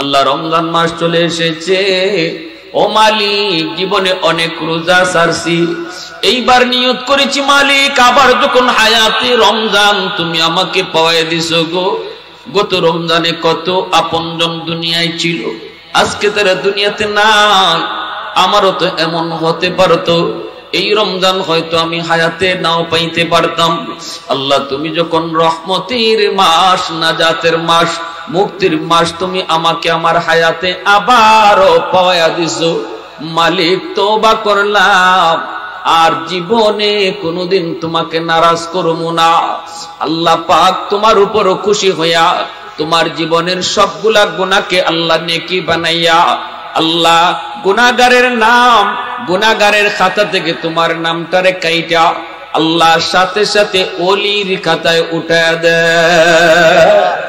আল্লাহ রমজান মাস চলে এসেছে, ও মালিক জীবনে অনেক রোজা ছাড়ছি, এইবার নিয়ত করেছি মালিক আবার যখন হায়াতে রমজান তুমি আমাকে পাওয়াই দিছো গো, গত রমজানে কত আপনজন দুনিয়ায় ছিল, আজকে তারা দুনিয়াতে নাই, আমারও তো এমন হতে পারতো এই রমজান হয়তো আমি হায়াতে নাও পাইতে পারতাম। আল্লাহ তুমি যখন রহমতের মাস, নাজাতের মাস, মুক্তির মাস তুমি আমাকে আমার হায়াতে আবারও পাওয়া দিছো মালিক, তওবা করলাম আর জীবনে কোনোদিন তোমাকে নারাজ করব না। আল্লাহ পাক তোমার উপর খুশি হইয়া তোমার জীবনের সবগুলা গুনাহকে আল্লাহ নেকি বানাইয়া, আল্লাহ গুনাহগারের নাম, গুনাহগারের খাতা থেকে তোমার নামটারে কাইটা আল্লাহ সাথে সাথে ওলির খাতায় উঠায় দেয়।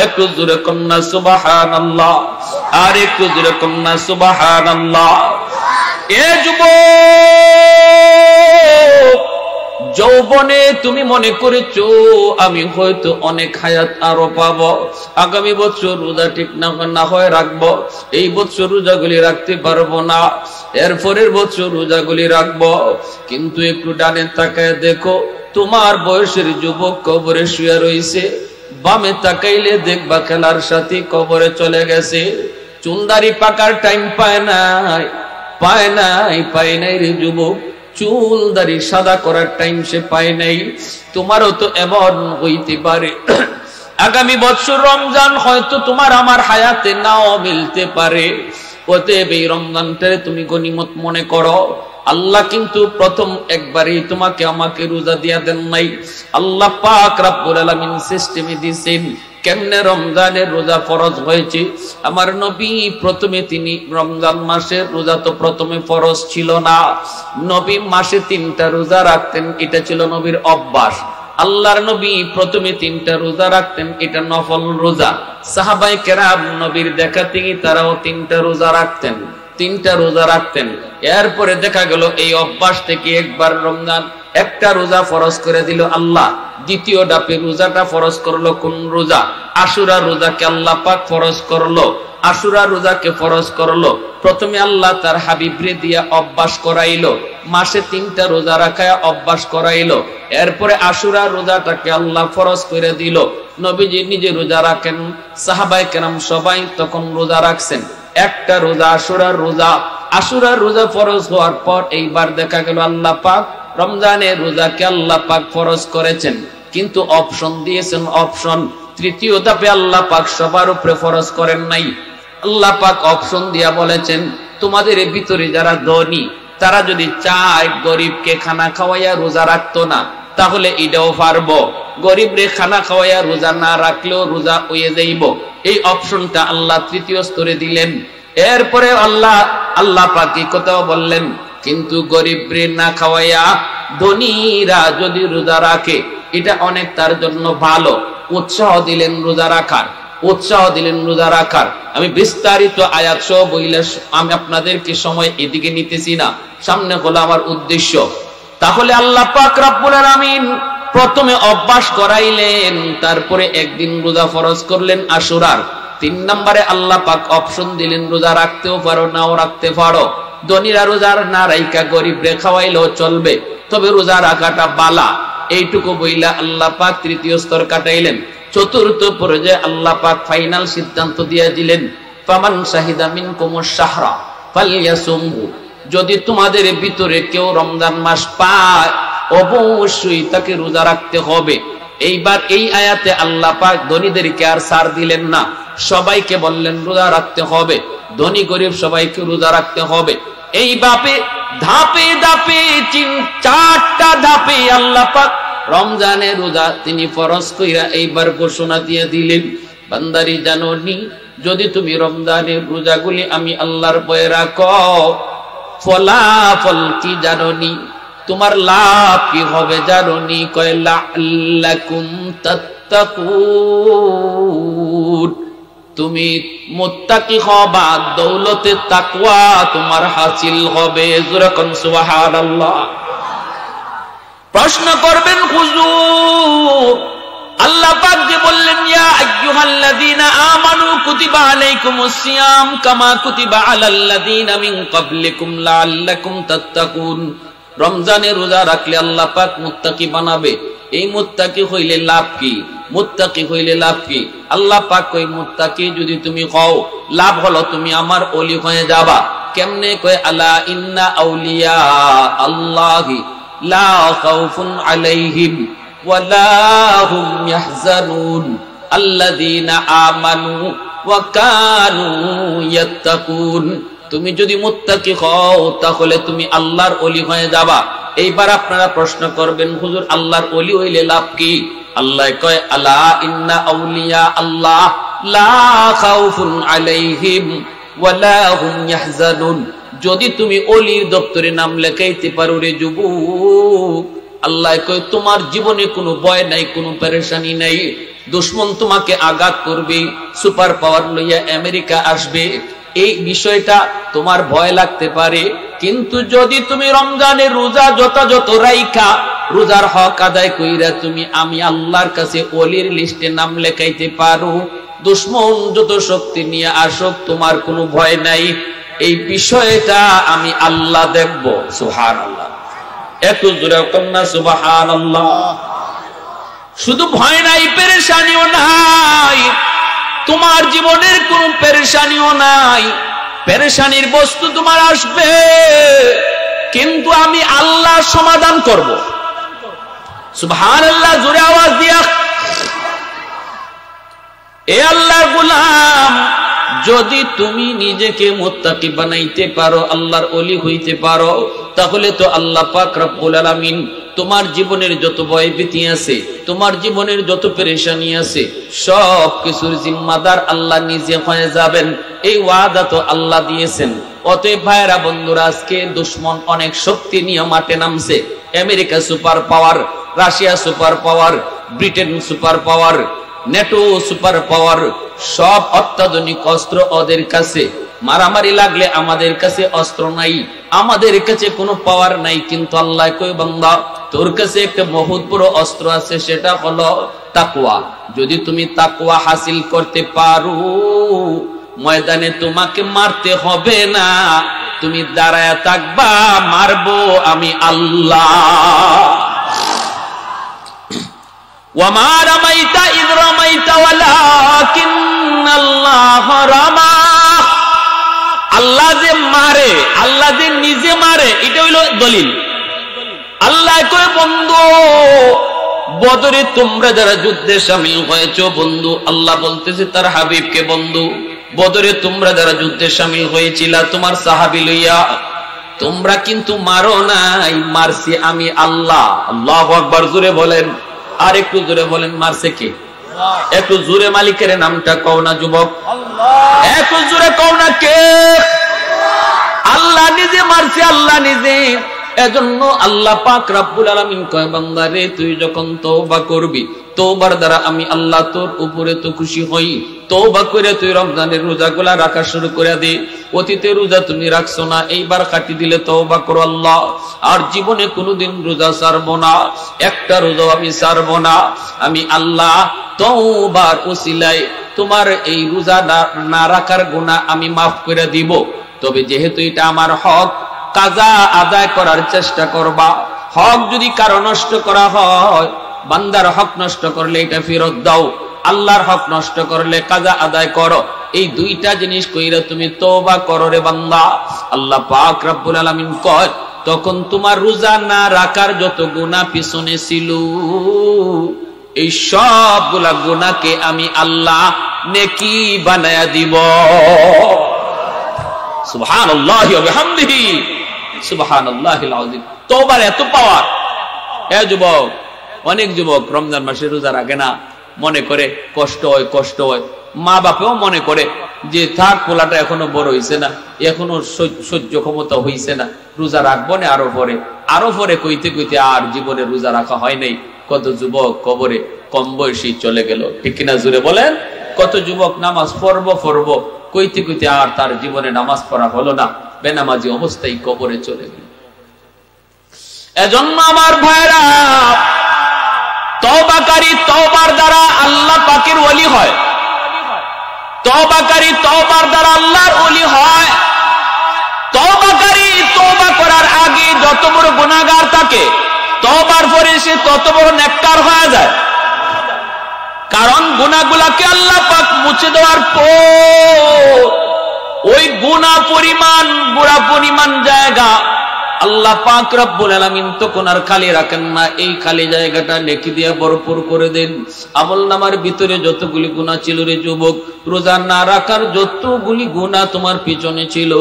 একটু জোরে কন্যা সুবহানাল্লাহ, আর একটু জোরে কন্যা সুবহানাল্লাহ। এ যুবক, যৌবনে তুমি মনে করেছো আমি হয়তো অনেক হায়াত আরো পাবো, আগামী বছর রোজা ঠিক না হয় রাখবো, এই বছর রোজাগুলি রাখতে পারবো না, এরপরের বছর রোজাগুলি রাখবো, কিন্তু একটু ডানে তাকায় দেখো তোমার বয়সের যুবক কবরে শুয়ে রয়েছে, বামে তাকাইলে দেখবা খেলার সাথী কবরে চলে গেছে, চুনদারি পাকার টাইম পায় নাই, পায় নাই, পায় নাই রে যুবক, চুল দাড়ি সাদা করার টাইম সে পায় নাই। তোমারও তো এমন হইতে পারে আগামী বছর রমজান হয়তো তোমার আমার হায়াতে নাও মিলতে পারে, অতএব এই রমজানটারে তুমি গনিমত মনে করো। আল্লাহ কিন্তু প্রথম একবারই তোমাকে আমাকে রোজা দিয়া দেন নাই, আল্লাহ পাক রব্বুল আলামিন সিস্টেমে দিয়েছেন কেমনে রমজানের রোজা ফরজ হয়েছে। আমার নবী প্রথমে তিনি রমজান মাসের রোজা তো প্রথমে ফরজ ছিল না, নবী মাসে 3টা রোজা রাখতেন, এটা ছিল নবীর অভ্যাস। আল্লাহর নবী প্রথমে 3টা রোজা রাখতেন, এটা নফল রোজা। সাহাবায়ে কেরাম নবীর দেখা থেকে তারাও 3টা রোজা রাখতেন, 3টা রোজা রাখতেন। এরপরে দেখা গেল এই অভ্যাস থেকে একবার রমজান একটা রোজা ফরজ করে দিল আল্লাহ, দ্বিতীয় ধাপে রোজাটা ফরজ করলো কোন রোজা? আশুরা রোজাকে আল্লাহ পাক ফরজ করলো, আশুরা রোজাকে ফরজ করলো। প্রথমে আল্লাহ তার হাবিবরে দিয়া অভ্যাস করাইলো, মাসে 3টা রোজা রাখায় অভ্যাস করাইলো। এরপরে আশুরা রোজাটাকে আল্লাহ ফরজ করে দিল, নবীজি নিজে রোজা রাখেন, সাহাবায়ে কেরাম সবাই তখন রোজা রাখছেন। একটা রোজা আশুরার রোজা, আশুরার রোজা ফরজ হওয়ার পর এইবার দেখা গেল আল্লাহ পাক রমজানের রোজাকে আল্লাহ পাক ফরজ করেছেন, কিন্তু অপশন দিয়েছেন, অপশন। তৃতীয় ধাপে আল্লাহ পাক সবার উপরে ফরজ করেন নাই, আল্লাহ পাক অপশন দিয়া বলেছেন তোমাদের ভিতরে যারা ধনী তারা যদি চায় গরিবকে খানা খাওয়াইয়া রোজা রাখতো না, তাহলে এটাও পারবো, গরিবরে খানা খাওয়াইয়া রোজা না রাখলেও রোজা হয়ে যাইব। এই অপশনটা আল্লাহ তৃতীয় স্তরে দিলেন। এরপরে আল্লাহ পাক এই কথাও বললেন কিন্তু গরিবরে না খাওয়াইয়া ধনীরা যদি রোজা রাখে এটা অনেক তার জন্য ভালো, উৎসাহ দিলেন রোজা রাখার, উৎসাহ দিলেন রোজা রাখার। আমি বিস্তারিত আয়াত সহ বইলে আমি আপনাদেরকে সময় এদিকে নিতেছি না, সামনে হলো আমার উদ্দেশ্য। তাহলে আল্লাহ পাক রব্বুল আলামিন প্রথমে অভ্যাস করাইলেন, তারপরে একদিন রোজা ফরজ করলেন আশুরার। 3 নম্বরে আল্লাহ পাক অপশন দিলেন রোজা রাখতেও পারো নাও রাখতে পারো, ধনীরা রোজার না রাইকা গরিবরে খাওয়াইলেও চলবে, তবে রোজা রাখাটা বালা। এইটুকু বইলা আল্লাহ পাক তৃতীয় স্তর কাটাইলেন। চতুর্থ পর্যায়ে আল্লাহ পাক ফাইনাল সিদ্ধান্ত দিয়ে দিলেন ফামান শাহিদা মিনকুমুশ শাহরা ফালইয়াসুমহু, যদি তোমাদের ভিতরে কেউ রমজান মাস পায় অবশ্যই তাকে রোজা রাখতে হবে। এইবার এই আয়াতে আল্লাহ পাক ধনীদেরকে আর ছাড় দিলেন না, সবাইকে বললেন রোজা রাখতে হবে, ধনী গরিব সবাইকে রোজা রাখতে হবে। এইভাবে ধাপে ধাপে 4টা ধাপে আল্লাহ পাক রমজানের রোজা তিনি ফরজ কইরা এইবার ঘোষণা দিয়ে দিলেন বান্দারি জানোনি যদি তুমি রমজানের রোজাগুলি আমি আল্লাহর ভয়ে রাখো ফলাফল কি জানোনি, তোমার লাভ কি হবে জানোনি? কয় লাআল্লাকুম তাত্তাকুন, তুমি মুত্তাকি হবা, দৌলতে তাকওয়া তোমার হাসিল হবে। জোরে কোন সুবহানাল্লাহ। প্রশ্ন করবেন হুজুর আল্লাহ আল্লাহ পাক যে বললেন ইয়া আইয়ুহাল্লাযীনা আমানু কুতিবা আলাইকুমুস সিয়াম কামা কুতিবা আলাল্লাযীনা মিন ক্বাবলিকুম লাআল্লাকুম তাত্তাকুন। রমজানে রোজা রাখলে আল্লাহ পাক মুত্তাকি বানাবে। এই মুত্তাকি হইলে লাভ কি? মুত্তাকি হইলে লাভ কি? আল্লাহ পাক কই মুত্তাকি যদি তুমি হও লাভ হলো তুমি আমার ওলি হয়ে যাবা। কেমনে কয় আলা ইন্না আউলিয়া আল্লাহি লা খাউফুন আলাইহিম ওয়ালা হুম ইয়াহজানুন আল্লাযীনা আমানু ওয়া কানু ইয়াত্তাকুন। তুমি যদি মুত্তাকি হও তাহলে তুমি আল্লাহর ওলি হয়ে যাবা। এইবার আপনারা প্রশ্ন করবেন হুজুর আল্লাহর ওলি হইলে লাভ কি? আল্লাহ কয় আলা ইন্না আউলিয়া আল্লাহ লা খাউফুন আলাইহিম ওয়ালা হুম ইয়াহজানুন। যদি তুমি ওলির দপ্তরে নাম লেখাইতে পারো রে যুবক, আল্লাহ কয় তোমার জীবনে কোনো ভয় নাই, কোনো পেরেশানি নাই। দুশমন তোমাকে আঘাত করবে, সুপার পাওয়ার লইয়া আমেরিকা আসবে, এই বিষয়টা তোমার ভয় লাগতে পারে। কিন্তু যদি তুমি রমজানের রোজা যথাযথ রাইখা রোজার হক আদায় কইরা তুমি আমি আল্লাহর কাছে ওলির লিস্টে নাম লেখাইতে পারো, দুশমন যত শক্তি নিয়ে আসুক তোমার কোনো ভয় নাই। এই বিষয়টা আমি আল্লাহ দেখব। সুবহানাল্লাহ। একটু জোরে কন্যা সুবহানাল্লাহ। শুধু ভয় নাই, পেরেশানিও নাই, তোমার জীবনের কোন পেরেশানিও নাই। পেরেশানির বস্তু তোমার আসবে, কিন্তু আমি আল্লাহ সমাধান করব। সুবহানাল্লাহ। জোরে আওয়াজ দিয়া। এ আল্লাহর গোলাম, যদি তুমি নিজেকে মুত্তাকি বানাইতে পারো, আল্লাহর ওলি হইতে পারো, তাহলে তো আল্লাহ পাক রব্বুল আলামিন তোমার জীবনের যত ভয় ভীতি আছে, তোমার জীবনের যত পেরেশানি আছে, সব কিছুর জিম্মাদার আল্লাহ নিজে হয়ে যাবেন। এই ওয়াদা তো আল্লাহ দিয়েছেন। অতএব ভাইরা বন্ধুরা, আজকে দুশমন অনেক শক্তি নিয়ে মাঠে নামছে। America super power, Russia super power, Britain super power, NATO super power, সব অত্যাধুনিক অস্ত্র ওদের কাছে। মারামারি লাগলে আমাদের কাছে অস্ত্র নাই, আমাদের কাছে কোনো পাওয়ার নাই। কিন্তু আল্লাহ কই বান্দা তোর কাছে একটা বহুত বড় অস্ত্র আছে, সেটা হলো তাকওয়া। যদি তুমি তাকওয়া হাসিল করতে পারো, ময়দানে তোমাকে মারতে হবে না, তুমি দাঁড়ায় থাকবা, মারবো আমি আল্লাহ। ওয়ামা রামাইতা ইয রামাইতা ওয়ালাকিন্নাল্লাহ রামা। আল্লাহ যে মারে, আল্লাহ যে নিজে মারে, এটা হইল দলিল। আল্লাহ কয় বন্ধু, বদরে তোমরা যারা যুদ্ধে শামিল হয়েছো, বন্ধু আল্লাহ বলতেছে তার হাবিবকে, বন্ধু বদরে তোমরা যারা যুদ্ধে শামিল হয়েছিল তোমার সাহাবী লইয়া, তোমরা কিন্তু মারো নাই, মারছি আমি আল্লাহ। আল্লাহু আকবার। জোরে বলেন, আর একটু জোরে বলেন, মারছে কে? একটু জোরে মালিকের নামটা কও না যুবক, একটু জোরে কও না কে? আল্লাহ নিজে মারছে, আল্লাহ নিজে। এজন্য আল্লাহ পাক রব্বুল আলামিন কয় বান্দা রে, তুই যখন তওবা করবি, তওবার দ্বারা আমি আল্লাহ তোর উপরে তো খুশি হই। তওবা করে তুই রমজানের রোজাগুলা রাখা শুরু করে দে। অতীতে রোজা তুমি রাখছো না, এইবার কাটি দিলে তওবা করো আল্লাহ, আর জীবনে কোনোদিন রোজা ছাড়বো না, একটা রোজা আমি ছাড়বো না। আমি আল্লাহ তওবার উসিলায় তোমার এই রোজা না রাখার গুনাহ আমি মাফ করে দিব। তবে যেহেতু এটা আমার হক, কাজা আদায় করার চেষ্টা করবা। হক যদি কারো নষ্ট করা হয়, বান্দার হক নষ্ট করলে এটা ফেরত দাও, আল্লাহর হক নষ্ট করলে কাজা আদায় করো। এই দুইটা জিনিস কইরা তুমি তওবা করো রে বান্দা। আল্লাহ পাক রব্বুল আলামিন কয়, তখন তোমার রোজা না রাখার যত গুনাহ পিছনে ছিল, এই সবগুলা গুনাহকে আমি আল্লাহ নেকি বানায়া দিব। সুবহানাল্লাহি ওয়া বিহামদিহি, সুবহানাল্লাহিল আযীম। তওবার এত পাওয়ার। এ যুবক, অনেক যুবক রমজান মাসে রোজা রাখে না, মনে করে কষ্ট হয়, কষ্ট হয়। মা বাপেও মনে করে যে থাক, পোলাটা এখনো বড় হইছে না, এখনো সহ্য ক্ষমতা হইছে না, রোজা রাখবো না আরো পরে, আরো পরে কইতে কইতে আর জীবনে রোজা রাখা হয় নাই। কত যুবক কবরে কম বয়সী চলে গেল, ঠিক কিনা জুড়ে বলেন? কত যুবক নামাজ পড়ব কইতে কইতে আর তার জীবনে নামাজ পড়া হলো না, বেনামাজি অবস্থায় কবরে চলে গেল। এজন্য আমার ভাইরা, তওবাকারী তওবার দ্বারা আল্লাহ পাকের ওলি হয়, তওবাকারী তওবার দ্বারা আল্লাহর ওলি হয়। তওবাকারী তওবা করার আগে যত বড় গুনাহগার থাকে, তওবার পরে সে তত বড় নেককার হয়ে যায়। কারণ গুনাহগুলোকে আল্লাহ পাক মুছে দেওয়ার পর ওই গুনাহ পরিমাণ বুড়া পরিমাণ জায়গা আল্লাহ পাক রব্বুল আলামিন তখন আর খালি রাখেন না, এই খালি জায়গাটা নেকি দিয়ে ভরপুর করে দেন। আমলনামার ভিতরে যতগুলি গুনাহ ছিল রে যুবক, রোজা না রাখার যতগুলি গুনাহ তোমার পিছনে ছিল,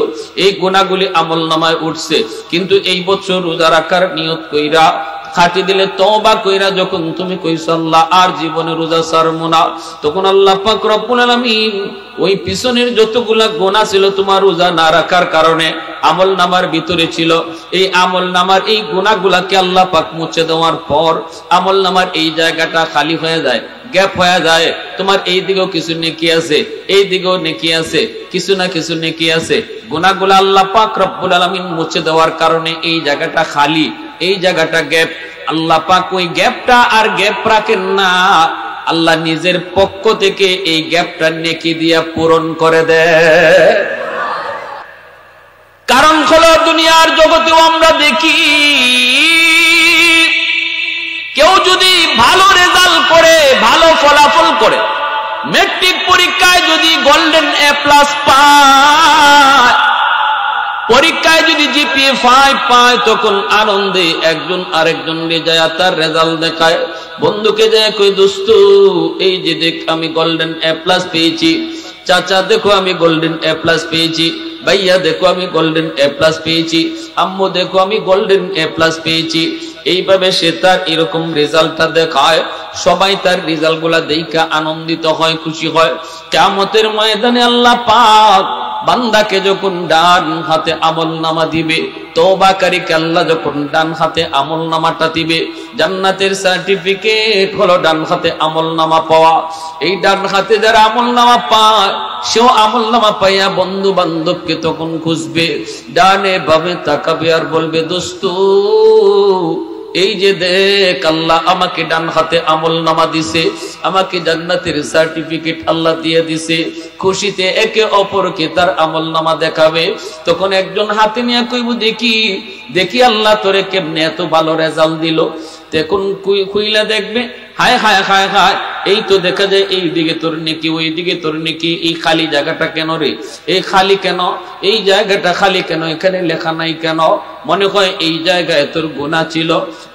এই গুনাহগুলি আমলনামায় উঠছে। কিন্তু এই বছর রোজা রাখার নিয়ত কইরা খাটি দিলে, তওবা কইরা যখন তুমি কইছো আল্লাহ আর জীবনে রোজা ছাড়বো না, তখন আল্লাহ পাক রব্বুল আলামিন ওই পিছনের যতগুলা গুনাহ ছিল তোমার রোজা না রাখার কারণে আমলনামার ভিতরে ছিল, এই আমলনামার এই গুনাহগুলাকে আল্লাহ পাক মুছে দেওয়ার পর আমলনামার এই জায়গাটা খালি হয়ে যায়, গ্যাপ হয়ে যায়। তোমার এই দিকেও কিছু নেকি আছে, এই দিকেও নেকি আছে, কিছু না কিছু নেকি আছে। গুনাহগুলা আল্লাহ পাক রব্বুল আলামিন মুছে দেওয়ার কারণে এই জায়গাটা খালি, এই জায়গাটা গ্যাপ। আল্লাহ পাক ওই গ্যাপটা আর গ্যাপ রাখেন না, আল্লাহ নিজের পক্ষ থেকে এই গ্যাপটা নেকি দিয়া পূরণ করে দেয়। কারণ হলো দুনিয়ার জগতেও আমরা দেখি, কেউ যদি ভালো রেজাল্ট করে, ভালো ফলাফল করে, মেট্রিক পরীক্ষায় যদি গোল্ডেন এ প্লাস পায়, পরীক্ষায় যদি জিপিএ 5 পায়, তখন আনন্দে একজন আরেকজনকে যায় তার রেজাল্ট দেখায়, বন্ধুকে যায় কই দোস্ত এই যে দেখ আমি গোল্ডেন এ প্লাস পেয়েছি, চাচা দেখো আমি গোল্ডেন এ প্লাস পেয়েছি, ভাইয়া দেখো আমি গোল্ডেন এ প্লাস পেয়েছি, আম্মু দেখো আমি গোল্ডেন এ প্লাস পেয়েছি। এইভাবে সে তার এরকম রেজাল্টটা দেখায়, সবাই তার রেজাল্ট গুলা দেখা আনন্দিত হয়, খুশি হয়। কিয়ামতের ময়দানে আল্লাহ পাক বান্দাকে যখন ডান হাতে আমলনামা দিবে, তওবাকারীকে আল্লাহ যখন ডান হাতে আমলনামাটা দিবে, জান্নাতের সার্টিফিকেট হলো ডান হাতে আমলনামা পাওয়া। এই ডান হাতে যারা আমলনামা পায়, সেও আমলনামা পাইয়া বন্ধু বান্ধবকে তখন খুঁজবে, ডানে বামে তাকাবে আর বলবে দোস্ত এই যে দেখ আল্লাহ আমাকে ডান হাতে আমলনামা দিছে, আমাকে জান্নাতের সার্টিফিকেট আল্লাহ দিয়ে দিছে। খুশিতে একে অপরকে তার আমলনামা দেখাবে। তখন একজন হাতে নিয়ে কইব দেখি দেখি আল্লাহ তোরে কেমনে এত ভালো রেজাল্ট দিল। তখন খুইলা দেখবে হায় হায় হায় হায়, এই তো দেখা যায় এই দিকে তোর নেকি, ওই দিকে তোর নেকি, এই খালি জায়গাটা কেন রে, এই খালি কেন, এই জায়গাটা খালি কেন, এখানে লেখা নাই কেন? মনে হয় এই জায়গায় তোর গুনাহ ছিল,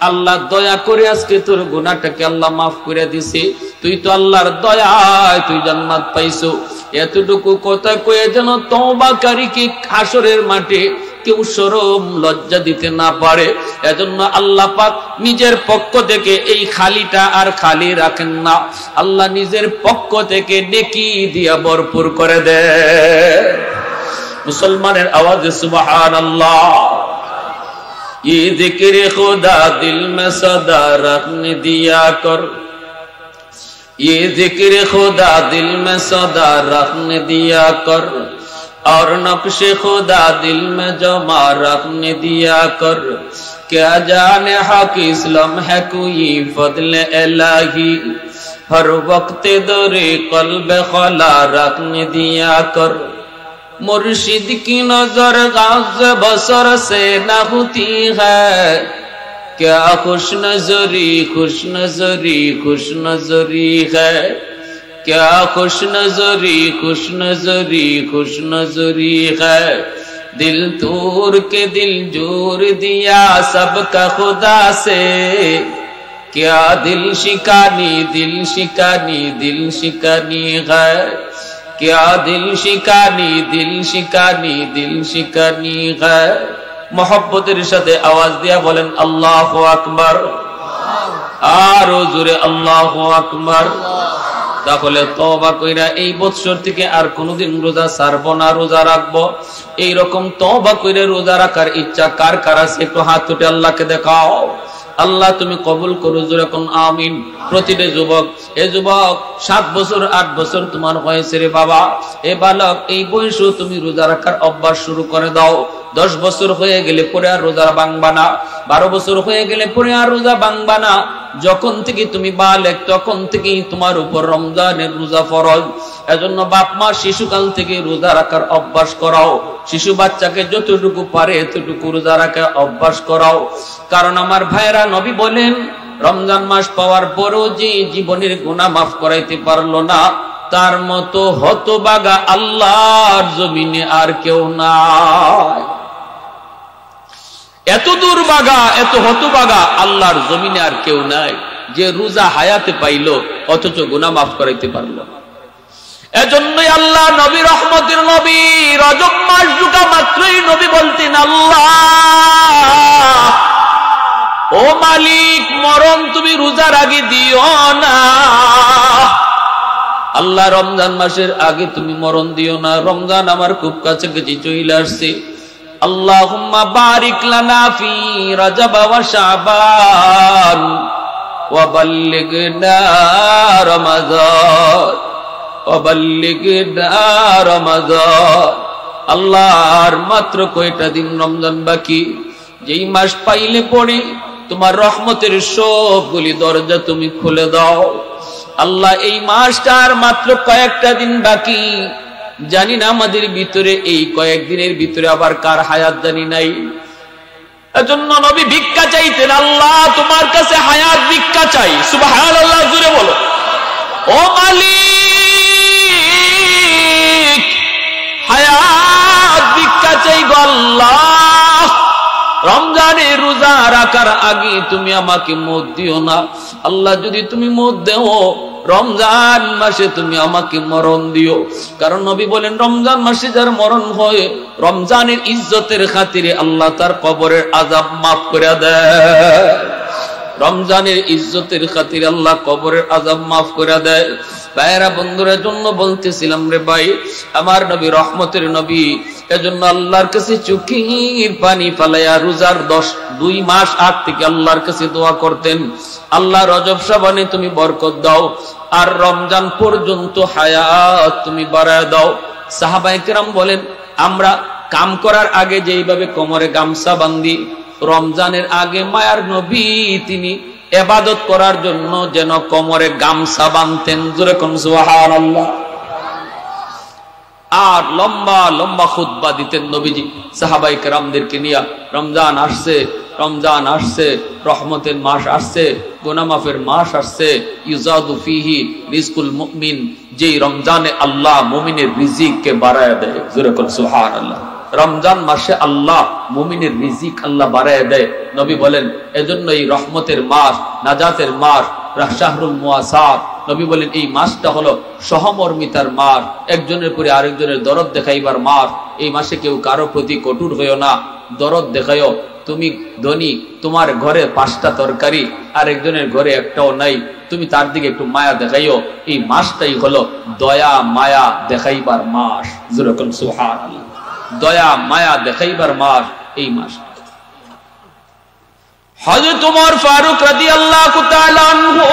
আল্লাহ দয়া করে আজকে তোর গুনাহটাকে আল্লাহ মাফ করে দিছে, তুই তো আল্লাহর দয়ায় তুই জান্নাত পাইছো। এতটুকু কথা কয়ে যেন তওবাকারীকে হাসরের মাঠে কেউ শরম লজ্জা দিতে না পারে, এজন্য আল্লাহ পাক নিজের পক্ষ থেকে এই খালিটা আর খালি রাখেন না, আল্লাহ নিজের পক্ষ থেকে নেকি দিয়া ভরপুর করে দেয়। মুসলমানের আওয়াজে সুবহানাল্লাহ। ये जिक्र खुदा दिल में सदा रखने दिया कर, ये जिक्र खुदा दिल में सदा रखने दिया कर, और नक्शे खुदा दिल में जमा रखने दिया कर। क्या जाने हक इस्लाम है कोई फضل इलाही, हर वक्त दरे कल्ब खला रखने दिया कर। मुर्शिद की नजर गाज़ बसर से न होती है, क्या खुश नजरी खुश नजरी खुश नजरी है, क्या खुश नजरी खुश नजरी खुश नजरी है। दिल तोड़ के दिल जोड़ दिया सबका खुदा से, क्या दिल शिकानी दिल शिकानी दिल शिकानी है, क्या दिल शिकानी दिल शिकानी दिल शिकानी है। मोहब्बतेर साथे आवाज दिया बोलेन अल्लाहु আকবার, আরো জোরে আল্লাহু আকবার। তাহলে তওবা কইরা এই বছর থেকে আর কোনোদিন রোজা ছাড়বো না, রোজা রাখবো। এই রকম তওবা কইরা রোজা রাখার ইচ্ছা কার কার আছে একটু হাত তুলে আল্লাহকে দেখাও। আল্লাহ তুমি কবুল করো, জোরে কোন আমিন। প্রতিটা যুবক, এ যুবক 7 বছর 8 বছর তোমার হয়েছে রে বাবা, এ বালক এই বয়সেও তুমি রোজা রাখার অভ্যাস শুরু করে দাও। 10 বছর হয়ে গেলে পরে আর রোজা ভাঙবা না। 12 বছর হয়ে গেলে পরে আর রোজা ভাঙবা না। যখন থেকে তুমি বালেগ তখন থেকেই তোমার উপর রমজানের রোজা ফরজ। এজন্য বাপ মা শিশুকাল থেকে রোজা রাখার অভ্যাস করাও। শিশু বাচ্চাকে যতটুকু পারে এতটুকু রোজা রাখার অভ্যাস করাও। কারণ আমার ভাইরা, নবী বলেন রমজান মাস পাওয়ার পরেও যে জীবনের গুনাহ মাফ করাইতে পারলো না, তার মতো হতভাগা আল্লাহর জমিনে আর কেউ নাই। এত দুর্ভাগা, এত হতভাগা আল্লাহর জমিনে আর কেউ নাই যে রোজা হায়াতে পাইল অথচ গুনাহ মাফ করাইতে পারলো না। এজন্যই আল্লাহ নবী, রহমতের নবী, রজব মাস ঢোকা মাত্রই নবী বলতেন, আল্লাহ ও মালিক, মরণ তুমি রোজার আগে দিও না। আল্লাহ রমজান মাসের আগে তুমি মরণ দিও না। রমজান আমার খুব কাছাকাছি চলে আসছে। আল্লাহুম্মা বারিক লানা ফি রজব ওয়া শাবান ওয়া বাল্লিগনা রমাদান ওয়া বাল্লিগনা রমাদান। আল্লাহ, আর মাত্র কয়টা দিন রমজান বাকি, যেই মাস পাইলে পড়ে তোমার রহমতের সবগুলি দরজা তুমি খুলে দাও। আল্লাহ, এই মাসটার মাত্র কয়েকটা দিন বাকি, জানি না আমাদের ভিতরে এই কয়েকদিনের ভিতরে আবার কার হায়াত জানি নাই। এজন্য নবী ভিক্ষা চাইতেন, আল্লাহ তোমার কাছে হায়াত ভিক্ষা চাই। সুবহানাল্লাহ, জোরে বলো। ও মালিক, হায়াত ভিক্ষা চাই গো আল্লাহ। রমজানের রোজা রাখার আগে তুমি আমাকে মত দিও না। আল্লাহ, যদি তুমি মত দেও রমজান মাসে তুমি আমাকে মরণ দিও। কারণ নবী বলেন রমজান মাসে যার মরণ হয়, রমজানের ইজ্জতের খাতিরে আল্লাহ তার কবরের আযাব মাফ করে দেয়। রমজানের ইজ্জতের খাতিরে আল্লাহ কবরের আযাব মাফ করে দেয়। ভাইরা বন্ধুরা, জন্য বলতেছিলাম রে ভাই, আমার নবী রহমতের নবী, এজন্য আল্লাহর কাছে চোখের পানি ফালাইয়া রোজার 2 মাস আগ থেকে আল্লাহর কাছে দোয়া করতেন, আল্লাহ রজব শাবানে তুমি বরকত দাও, আর রমজান পর্যন্ত হায়াত তুমি বাড়ায় দাও। সাহাবায়ে কেরাম বলেন, আমরা কাম করার আগে যেইভাবে কোমরে গামছা বাঁধি, রমজানের আগে মায়ার নবী তিনি ইবাদত করার জন্য যেন কোমরে গামছা বাঁধতেন। জোরে কোন সুবহানাল্লাহ। আর লম্বা লম্বা খুতবা দিতেন নবীজি সাহাবায়ে কেরামদেরকে নিয়ে। রমজান আসছে, রমজান আসছে, রহমতের মাস আসছে, গুনাহ মাফের মাস আসছে। ইউজাদু ফিহি রিজকুল মুমিন, যেই রমজানে আল্লাহ মুমিনের রিজিককে বাড়ায় দেয়। জোরে কোন সুবহানাল্লাহ। রমজান মাসে আল্লাহ মুমিনের রিজিক আল্লাহ বাড়ায় দেয়। নবী বলেন এজন্য এই রহমতের মাস, নাজাতের মাস, শাহরুল মুওয়াসাত। নবী বলেন এই মাসটা হলো সহমর্মিতার মাস, একজনের পরে আরেকজনের দরদ দেখাইবার মাস। এই মাসে কেউ কারো প্রতি কঠোর হইও না, দরদ দেখাইও। তুমি ধনী, তোমার ঘরে 5টা তরকারি, আরেকজনের ঘরে একটাও নাই, তুমি তার দিকে একটু মায়া দেখাইও। এই মাসটাই হলো দয়া মায়া দেখাইবার মাস। যেরকম সুবহানাল্লাহ, দয়া মায়া দেখাইবার মাস এই মাস। হযরত ওমর ফারুক রাদিয়াল্লাহু তাআলা আনহু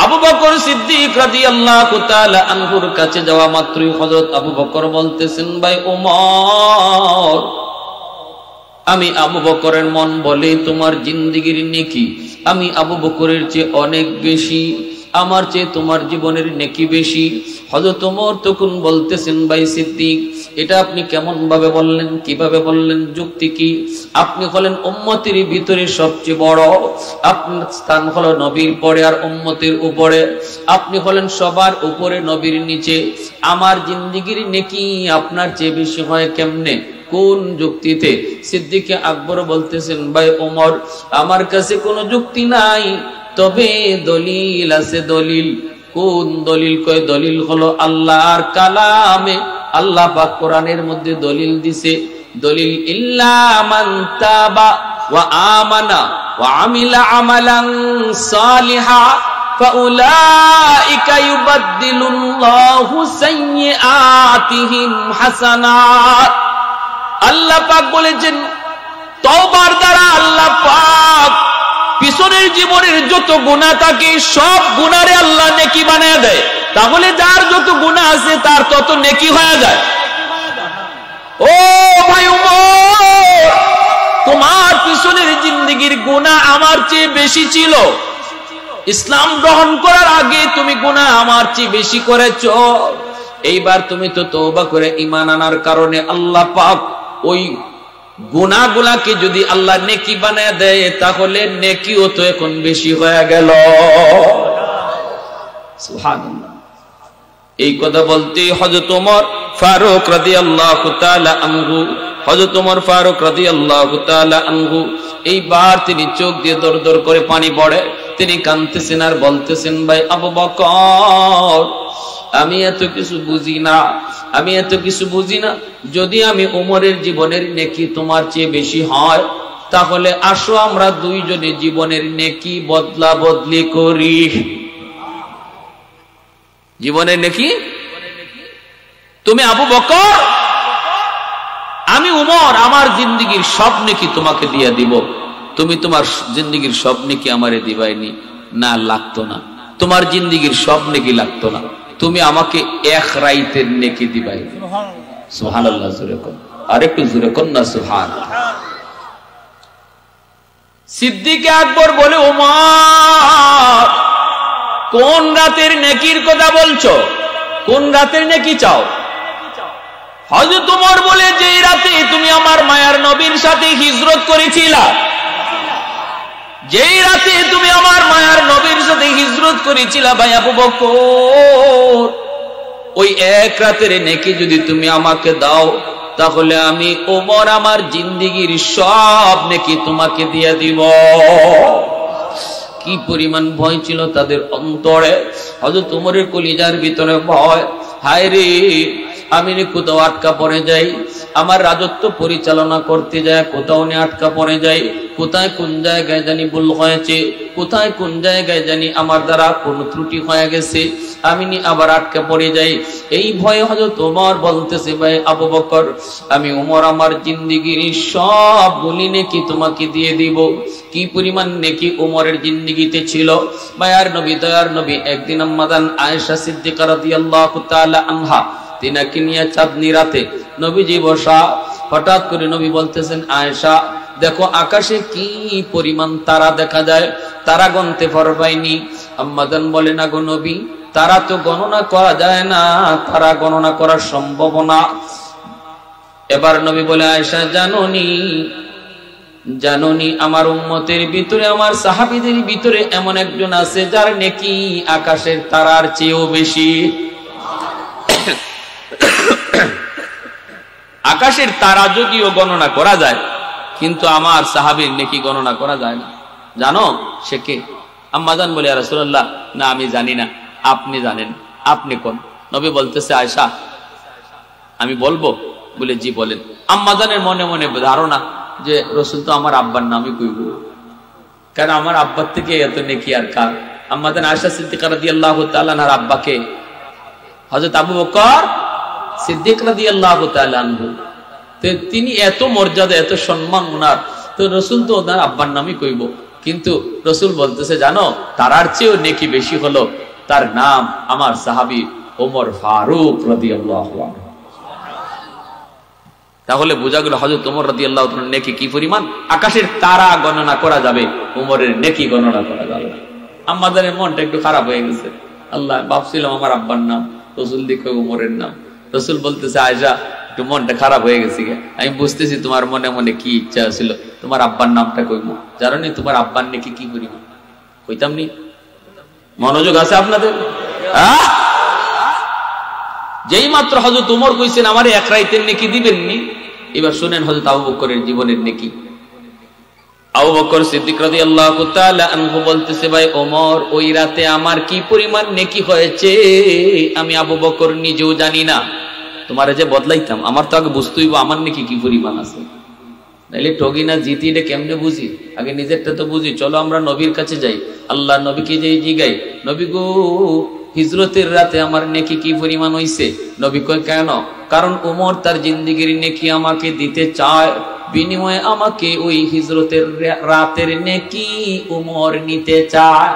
আবু বকর সিদ্দিক রাদিয়াল্লাহু তাআলা আনহুর কাছে যাওয়া মাত্রই হযরত আবু বকর বলতেছেন, ভাই ওমর, আমি আবু বকরের মন বলে তোমার জিন্দেগির নেকি আমি আবু বকরের চেয়ে অনেক বেশি, আমার চেয়ে তোমার জীবনের নেকি বেশি। হযরত ওমর তখন বলতেছেন, ভাই সিদ্দিক, এটা আপনি কেমন ভাবে বললেন, কিভাবে বললেন, যুক্তি কি? আপনি হলেন উম্মতের ভিতরে সবচেয়ে বড়, আপনার স্থান হলো নবীর পরে আর উম্মতের উপরে, আপনি হলেন সবার উপরে নবীর নিচে, আমার জিন্দেগির নেকি আপনার চেয়ে বেশি হয় কেমনে, কোন যুক্তিতে? সিদ্দিকে আকবর বলতেছেন, ভাই ওমর, আমার কাছে কোনো যুক্তি নাই, তবে দলিল আছে। দলিল কোন দলিল? কয় দলিল হলো আল্লাহর কালামে, আল্লাহ পাক কোরআনের মধ্যে দলিল দিছে। দলিল ইল্লা মান তাবা ওয়া আমানা ওয়া আমিলা আমালান সালিহা ফাউলাইকা ইউবাদদিলুল্লাহু সাইয়্যাতিহিম হাসানাত। আল্লাহ পাক বলেছেন তওবার দ্বারা আল্লাহ পাক পিছনের জীবনের যত গুনাহ থাকে সব গুনাহরে আল্লাহ নেকি বানায় দেয়। তাহলে যার যত গুনাহ আছে তার তত নেকি হয়ে যায়। ও ভাই ওমর, তোমার পিছনের জিন্দেগির গুনাহ আমার চেয়ে বেশি ছিল, ইসলাম গ্রহণ করার আগে তুমি গুনাহ আমার চেয়ে বেশি করেছো, এইবার তুমি তো তওবা করে ঈমান আনার কারণে আল্লাহ পাক ওই গুনাহগুলোকে যদি আল্লাহ নেকি বানায় দেয় তাহলে নেকিও তো এখন বেশি হয়ে গেল। সুবহানাল্লাহ। এই কথা বলতে হযরত ওমর ফারুক রাদিয়াল্লাহু তাআলা আনহু, হযরত ওমর ফারুক রাদিয়াল্লাহু তাআলা আনহু এইবার তিনি চোখ দিয়ে দর দর করে পানি পড়ে, তিনি কাঁদতেছেন আর বলতেছেন, ভাই আবু বকর, আমি এত কিছু বুঝি না, আমি এত কিছু বুঝি না, যদি আমি ওমরের জীবনের নেকি তোমার চেয়ে বেশি হয় তাহলে আসো আমরা দুইজনে জীবনের নেকি বদলা বদলি করি। জীবনের নেকি তুমি আবু বকর, আমি উমর, আমার জিন্দেগীর সব নেকি তোমাকে দিয়ে দিব, তুমি তোমার জিন্দেগীর সব নেকি আমারে দিবাইনি, না লাগতো না, তোমার জিন্দেগীর সব নেকি লাগতো না, তুমি আমাকে এক রাইতের নেকি দিবাই। সুবহানাল্লাহ, জোরে কোন, আরেকটু জোরে কোন না সুবহানাল্লাহ। সিদ্দিক আকবর বলে, ওমর কোন রাতের নেকির কথা বলছো, কোন রাতের নেকি চাও? হযরত ওমর বলে, যেই রাতে তুমি আমার মায়ার নবীর সাথে হিজরত করেছিলা, যেই রাতে তুমি আমার মায়ার নবীর সাথে হিজরত করেছিলা ভাই আবু বকর, ওই এক রাতের নেকি যদি তুমি আমাকে দাও তাহলে আমি ওমর আমার জিন্দেগীর সব নেকি তোমাকে দিয়ে দিব। কি পরিমাণ ভয় ছিল তাদের অন্তরে, হযরত ওমরের কলিজার ভিতরে ভয়, হায় রে আমি কোথাও আটকা পড়ে যাই, আমার রাজত্ব পরিচালনা করতে যায় কোথাও নিয়ে আটকা পড়ে যাই, কোথায় কোন জায়গায় জানি ভুল হয়েছে, কোথায় কোন জায়গায় জানি আমার দ্বারা কোন ত্রুটি হয়ে গেছে, আমি আবার আটকা পড়ে যাই। এই ভয়ে হযরত ওমর বলতেছে, ভাই আবু বকর, আমি ওমর আমার জিন্দেগীর সবগুলি নেকি তোমাকে দিয়ে দিব। কি পরিমাণ নেকি ওমরের জিন্দেগিতে ছিল। মায়ার নবী, দয়ার নবী একদিন আম্মাদান আয়েশা সিদ্দিকা রাদিয়াল্লাহু তাআলা আনহা তিনাকে নিয়ে চাঁদনি রাতে নবীজি বসা, হঠাৎ করে নবী বলতেছেন, আয়েশা দেখো আকাশে কি পরিমাণ তারা দেখা যায়, তারা গণতে পারবাইনি। আম্মাদান বলে, না গো নবী, তারা তো গণনা করা যায় না, তারা গণনা করা সম্ভব না। এবার নবী বলে, আয়েশা জানোনি, জানোনি আমার উম্মতের ভিতরে, আমার সাহাবীদের ভিতরে এমন একজন আছে যার নেকি আকাশের তারার চেয়েও বেশি। আকাশের তারা যদিও গণনা করা যায় কিন্তু আমার সাহাবীর নেকি গণনা করা যায় না। জানো সে কে? আম্মাজান বলে, ইয়া রাসূলুল্লাহ, না আমি জানি না, আপনি জানেন, আপনি কোন? নবী বলতেছে, আয়েশা আমি বলবো? বলে, জি বলেন। আম্মাজানের মনে মনে ধারণা যে রাসূল তো আমার আব্বার নামই কইব, কারণ আমার আব্বার থেকে এত নেকি আর কার? আম্মাজান আয়েশা সিদ্দিকা রাদিয়াল্লাহু তাআলা আনহার আব্বাকে হযরত আবু বকর সিদ্দিক রাদিয়াল্লাহু তাআলা আনহু, তো তিনি এত মর্যাদা, এত সম্মান ওনার, তো রাসূল তো ওনার আব্বার নামই কইব। কিন্তু রাসূল বলতেছে, জানো তারার চেয়েও নেকি বেশি হলো, তার নাম আমার সাহাবী ওমর ফারুক রাদিয়াল্লাহু আনহু। তাহলে বোঝা গেল হযরত ওমর রাদিয়াল্লাহু তাআলার নেকি কি পরিমাণ। আকাশের তারা গণনা করা যাবে, ওমরের নেকি গণনা করা যাবে না। আমাদের মনটা একটু খারাপ হয়ে গেছে। আল্লাহ, ভাবছিলাম আমার আব্বার নাম, রাসূল দেখে ওমরের নাম। রাসূল বলতেছে, আয়েশা একটু মনটা খারাপ হয়ে গেছে, আমি বুঝতেছি তোমার মনে মনে কি ইচ্ছা ছিল, তোমার আব্বার নামটা কইব। জানো নি তোমার আব্বার নেকি কি পরিমাণ? কইতাম নি? মনোযোগ আছে আপনাদের? যেই মাত্র হযরত ওমর কইছেন আমারে এক রাইতের নেকি দিবেননি, এবার শুনেন হযরত আবু বকরের জীবনের নেকি। আবু বকর সিদ্দিক রাদিয়াল্লাহু তাআলা আনহু বলতেছে, ভাই ওমর, ওই রাতে আমার কি পরিমাণ নেকি হয়েছে আমি আবু বকর নিজেও জানি না। তোমারে যে বদলাইতাম, আমার তো আগে বুঝতে হইব আমার নেকি কি পরিমাণ আছে, নাইলে ঠগি না জিতি এটা কেমনে বুঝি? আগে নিজেরটা তো বুঝি। চলো আমরা নবীর কাছে যাই, আল্লাহ নবীকে যেই জিগাই, নবী গো হিজরতের রাতে আমার নেকি কি পরিমাণ হইছে? নবী কয়, কেন? কারণ ওমর তার জিন্দেগীর নেকি আমাকে দিতে চায়, বিনিময়ে আমাকে ওই হিজরতের রাতের নেকি ওমর নিতে চায়।